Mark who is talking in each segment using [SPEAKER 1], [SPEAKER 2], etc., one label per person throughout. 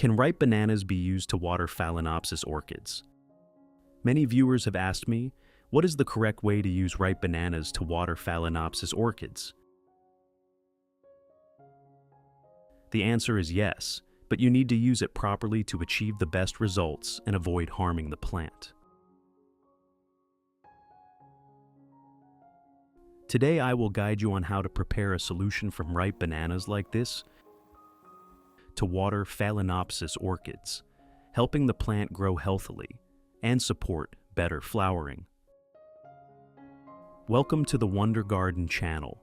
[SPEAKER 1] Can ripe bananas be used to water Phalaenopsis orchids? Many viewers have asked me, what is the correct way to use ripe bananas to water Phalaenopsis orchids? The answer is yes, but you need to use it properly to achieve the best results and avoid harming the plant. Today I will guide you on how to prepare a solution from ripe bananas like this to water Phalaenopsis orchids, helping the plant grow healthily and support better flowering. Welcome to the Wonder Garden channel,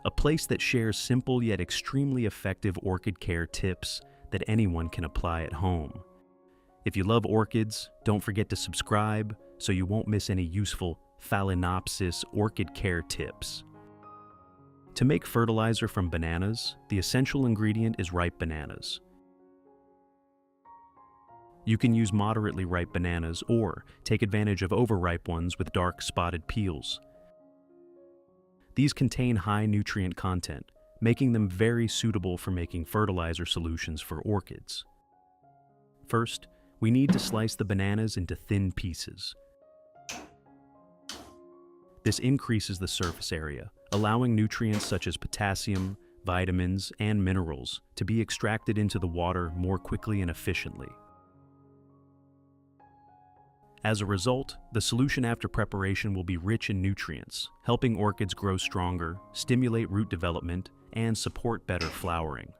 [SPEAKER 1] a place that shares simple yet extremely effective orchid care tips that anyone can apply at home. If you love orchids, don't forget to subscribe so you won't miss any useful Phalaenopsis orchid care tips. To make fertilizer from bananas, the essential ingredient is ripe bananas. You can use moderately ripe bananas or take advantage of overripe ones with dark spotted peels. These contain high nutrient content, making them very suitable for making fertilizer solutions for orchids. First, we need to slice the bananas into thin pieces. This increases the surface area, allowing nutrients such as potassium, vitamins, and minerals to be extracted into the water more quickly and efficiently. As a result, the solution after preparation will be rich in nutrients, helping orchids grow stronger, stimulate root development, and support better flowering.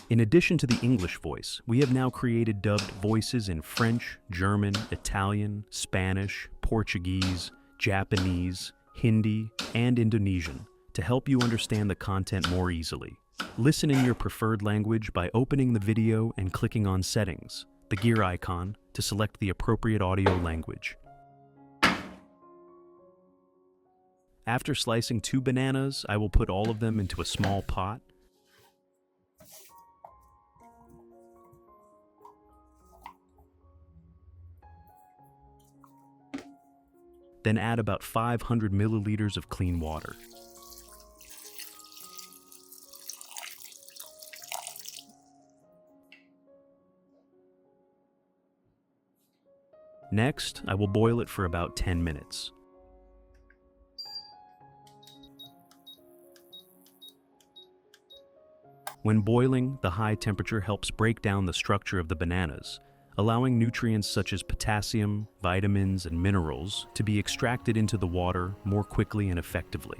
[SPEAKER 1] In addition to the English voice, we have now created dubbed voices in French, German, Italian, Spanish, Portuguese, Japanese, Hindi, and Indonesian to help you understand the content more easily. Listen in your preferred language by opening the video and clicking on Settings, the gear icon, to select the appropriate audio language. After slicing 2 bananas, I will put all of them into a small pot. Then add about 500 milliliters of clean water. Next, I will boil it for about 10 minutes. When boiling, the high temperature helps break down the structure of the bananas, allowing nutrients such as potassium, vitamins, and minerals to be extracted into the water more quickly and effectively.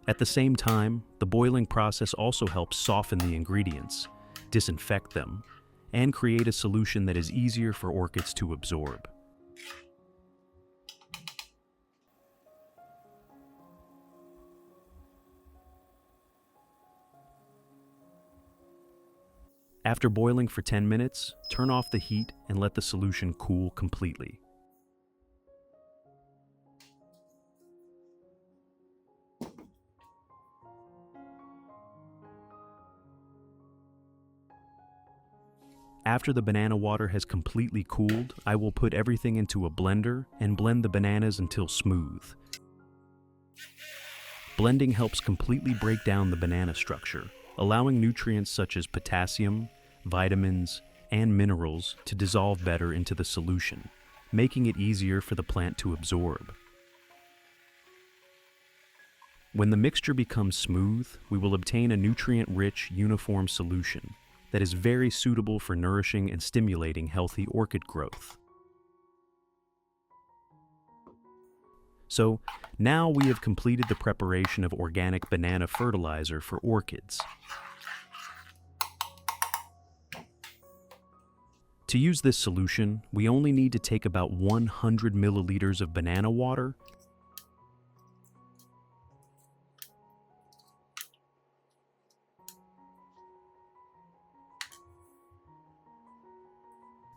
[SPEAKER 1] At the same time, the boiling process also helps soften the ingredients, disinfect them, and create a solution that is easier for orchids to absorb. After boiling for 10 minutes, turn off the heat and let the solution cool completely. After the banana water has completely cooled, I will put everything into a blender and blend the bananas until smooth. Blending helps completely break down the banana structure, allowing nutrients such as potassium, vitamins, and minerals to dissolve better into the solution, making it easier for the plant to absorb. When the mixture becomes smooth, we will obtain a nutrient-rich, uniform solution that is very suitable for nourishing and stimulating healthy orchid growth. So, now we have completed the preparation of organic banana fertilizer for orchids. To use this solution, we only need to take about 100 milliliters of banana water,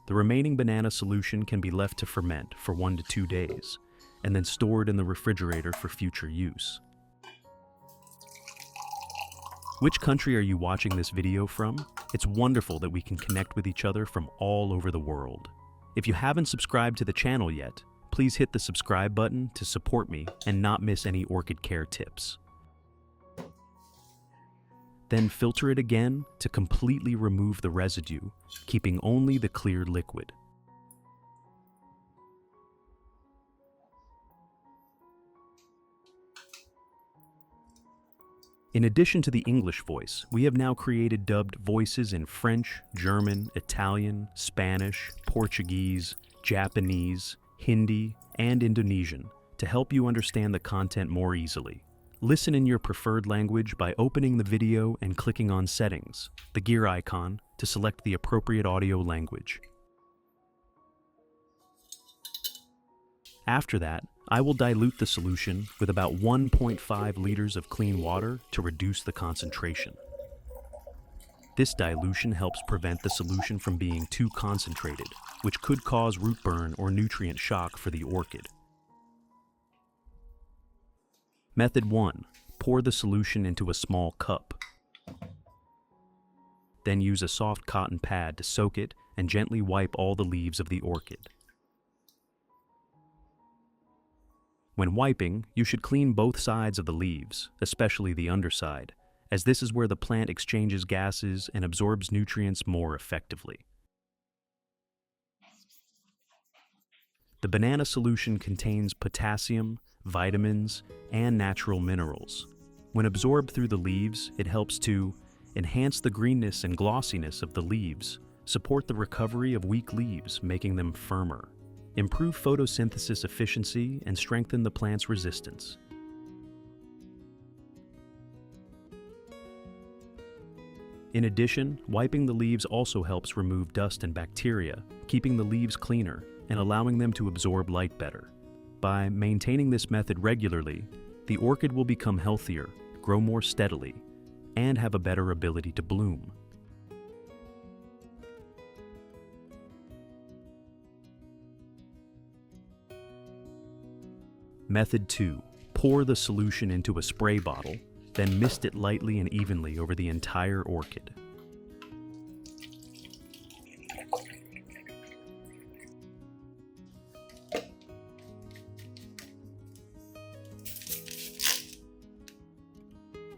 [SPEAKER 1] the remaining banana solution can be left to ferment for 1 to 2 days, and then stored in the refrigerator for future use. Which country are you watching this video from? It's wonderful that we can connect with each other from all over the world. If you haven't subscribed to the channel yet, please hit the subscribe button to support me and not miss any orchid care tips. Then filter it again to completely remove the residue, keeping only the clear liquid. In addition to the English voice, we have now created dubbed voices in French, German, Italian, Spanish, Portuguese, Japanese, Hindi, and Indonesian to help you understand the content more easily. Listen in your preferred language by opening the video and clicking on Settings, the gear icon, to select the appropriate audio language. After that, I will dilute the solution with about 1.5 liters of clean water to reduce the concentration. This dilution helps prevent the solution from being too concentrated, which could cause root burn or nutrient shock for the orchid. Method 1. Pour the solution into a small cup. Then use a soft cotton pad to soak it and gently wipe all the leaves of the orchid. When wiping, you should clean both sides of the leaves, especially the underside, as this is where the plant exchanges gases and absorbs nutrients more effectively. The banana solution contains potassium, vitamins, and natural minerals. When absorbed through the leaves, it helps to enhance the greenness and glossiness of the leaves, support the recovery of weak leaves, making them firmer, improve photosynthesis efficiency, and strengthen the plant's resistance. In addition, wiping the leaves also helps remove dust and bacteria, keeping the leaves cleaner and allowing them to absorb light better. By maintaining this method regularly, the orchid will become healthier, grow more steadily, and have a better ability to bloom. Method 2. Pour the solution into a spray bottle, then mist it lightly and evenly over the entire orchid.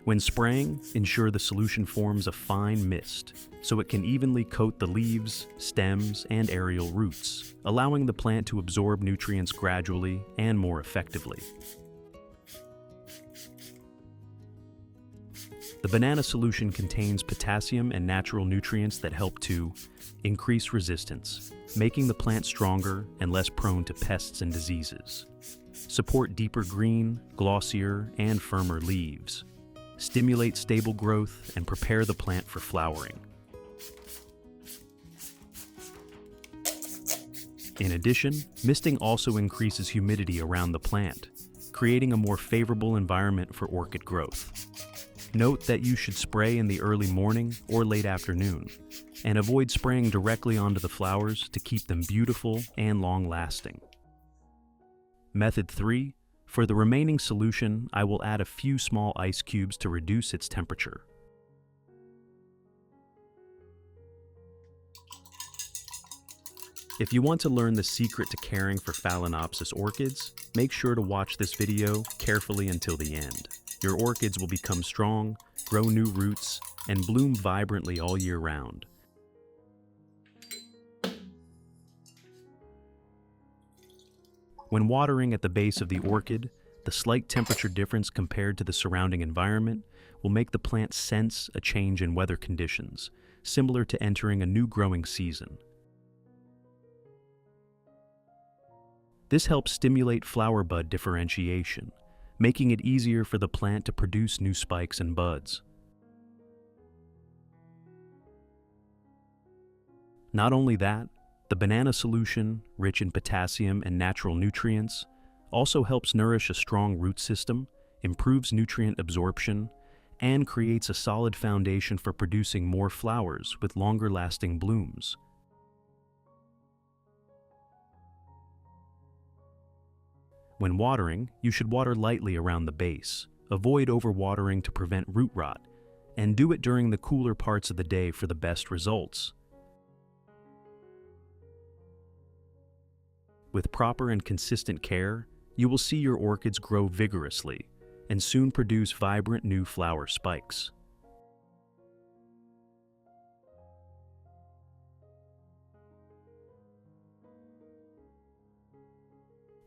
[SPEAKER 1] When spraying, ensure the solution forms a fine mist, so it can evenly coat the leaves, stems, and aerial roots, allowing the plant to absorb nutrients gradually and more effectively. The banana solution contains potassium and natural nutrients that help to increase resistance, making the plant stronger and less prone to pests and diseases, support deeper green, glossier, and firmer leaves, stimulate stable growth, and prepare the plant for flowering. In addition, misting also increases humidity around the plant, creating a more favorable environment for orchid growth. Note that you should spray in the early morning or late afternoon, and avoid spraying directly onto the flowers to keep them beautiful and long-lasting. Method 3. For the remaining solution, I will add a few small ice cubes to reduce its temperature. If you want to learn the secret to caring for Phalaenopsis orchids, make sure to watch this video carefully until the end. Your orchids will become strong, grow new roots, and bloom vibrantly all year round. When watering at the base of the orchid, the slight temperature difference compared to the surrounding environment will make the plant sense a change in weather conditions, similar to entering a new growing season. This helps stimulate flower bud differentiation, making it easier for the plant to produce new spikes and buds. Not only that, the banana solution, rich in potassium and natural nutrients, also helps nourish a strong root system, improves nutrient absorption, and creates a solid foundation for producing more flowers with longer-lasting blooms. When watering, you should water lightly around the base, avoid overwatering to prevent root rot, and do it during the cooler parts of the day for the best results. With proper and consistent care, you will see your orchids grow vigorously and soon produce vibrant new flower spikes.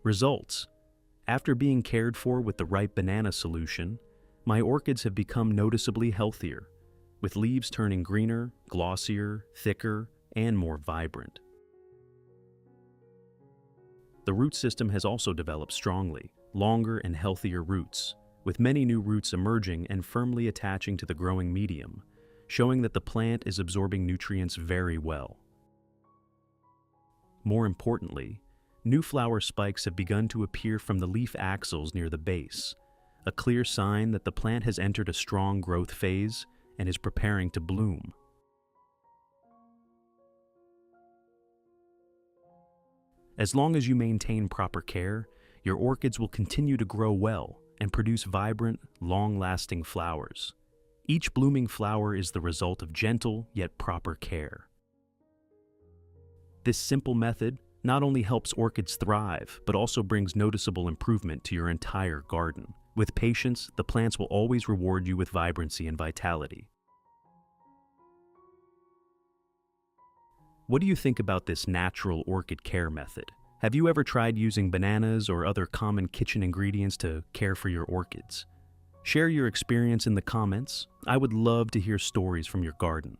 [SPEAKER 1] Results: after being cared for with the right banana solution, my orchids have become noticeably healthier, with leaves turning greener, glossier, thicker, and more vibrant. The root system has also developed strongly, longer and healthier roots, with many new roots emerging and firmly attaching to the growing medium, showing that the plant is absorbing nutrients very well. More importantly, new flower spikes have begun to appear from the leaf axils near the base, a clear sign that the plant has entered a strong growth phase and is preparing to bloom. As long as you maintain proper care, your orchids will continue to grow well and produce vibrant, long-lasting flowers. Each blooming flower is the result of gentle yet proper care. This simple method not only helps orchids thrive, but also brings noticeable improvement to your entire garden. With patience, the plants will always reward you with vibrancy and vitality. What do you think about this natural orchid care method? Have you ever tried using bananas or other common kitchen ingredients to care for your orchids? Share your experience in the comments. I would love to hear stories from your garden.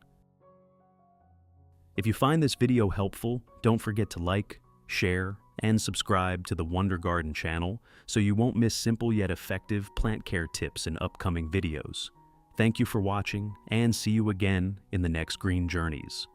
[SPEAKER 1] If you find this video helpful, don't forget to like, share, and subscribe to the Wonder Garden channel so you won't miss simple yet effective plant care tips in upcoming videos. Thank you for watching, and see you again in the next Green Journeys.